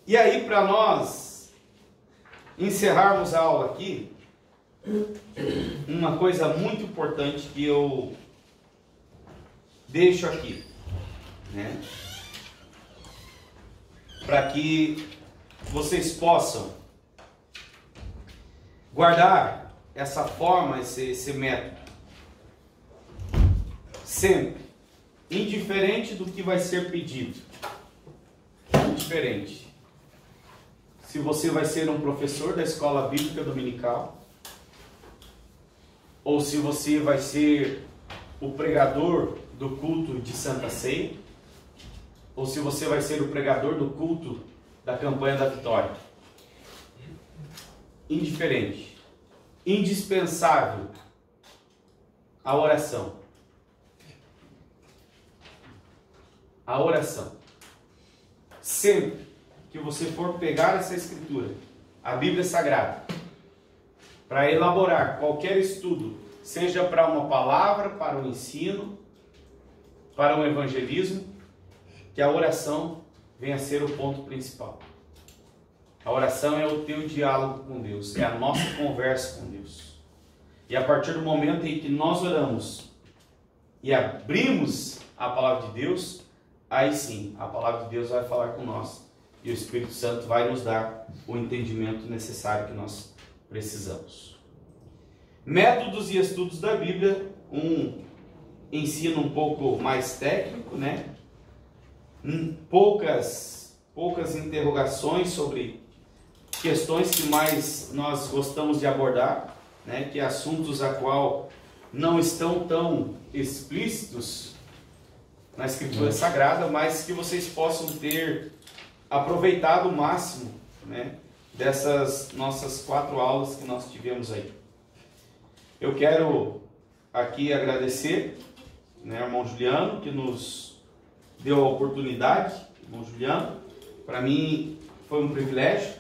E aí, para nós encerrarmos a aula aqui, uma coisa muito importante que eu deixo aqui, para que vocês possam guardar essa forma, esse método, sempre, indiferente do que vai ser pedido, indiferente. Se você vai ser um professor da escola bíblica dominical, ou se você vai ser o pregador do culto de Santa Ceia, ou se você vai ser o pregador do culto da campanha da vitória. Indiferente. Indispensável a oração. A oração. Sempre que você for pegar essa escritura, a Bíblia Sagrada, para elaborar qualquer estudo, seja para uma palavra, para um ensino, para um evangelismo, que a oração venha a ser o ponto principal. A oração é o teu diálogo com Deus, é a nossa conversa com Deus. E a partir do momento em que nós oramos e abrimos a palavra de Deus, aí sim, a palavra de Deus vai falar com nós. E o Espírito Santo vai nos dar o entendimento necessário que nós precisamos. Métodos e estudos da Bíblia, um ensino um pouco mais técnico, né? Poucas interrogações sobre questões que mais nós gostamos de abordar, né? Que assuntos a qual não estão tão explícitos na Escritura Sagrada, mas que vocês possam ter aproveitado o máximo, né, dessas nossas 4 aulas que nós tivemos aí. Eu quero aqui agradecer, né, ao irmão Juliano, que nos deu a oportunidade. Irmão Juliano, para mim foi um privilégio,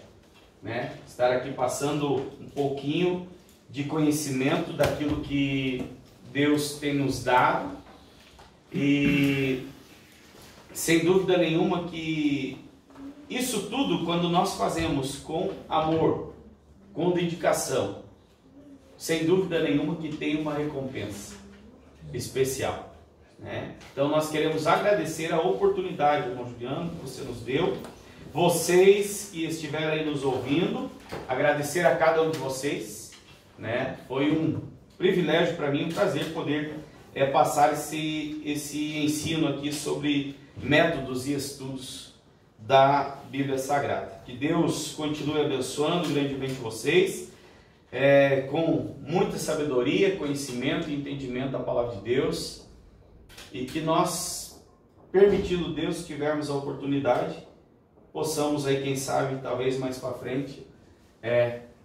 né, estar aqui passando um pouquinho de conhecimento daquilo que Deus tem nos dado. E sem dúvida nenhuma que isso tudo, quando nós fazemos com amor, com dedicação, sem dúvida nenhuma que tem uma recompensa especial, né? Então nós queremos agradecer a oportunidade, irmão Juliano, que você nos deu. Vocês que estiveram aí nos ouvindo, agradecer a cada um de vocês, né? Foi um privilégio para mim, um prazer poder passar esse ensino aqui sobre métodos e estudos da Bíblia Sagrada. Que Deus continue abençoando grandemente vocês, com muita sabedoria, conhecimento e entendimento da palavra de Deus, e que nós, permitindo Deus, tivermos a oportunidade, possamos aí, quem sabe, talvez mais para frente,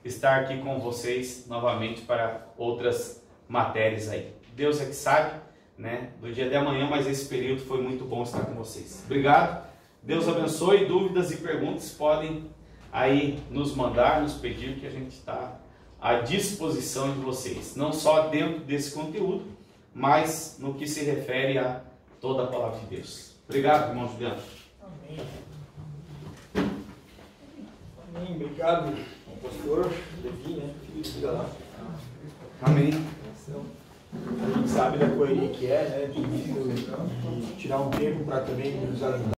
estar aqui com vocês novamente para outras matérias aí. Deus é que sabe, né, do dia de amanhã, mas esse período foi muito bom estar com vocês. Obrigado. Deus abençoe. Dúvidas e perguntas podem aí nos mandar, nos pedir, que a gente está à disposição de vocês. Não só dentro desse conteúdo, mas no que se refere a toda a palavra de Deus. Obrigado, irmão Juliano. Amém. Amém. Obrigado, pastor Levi, né? Filho lá. Amém. A gente sabe da correria que é, né? De tirar um tempo para também nos ajudar.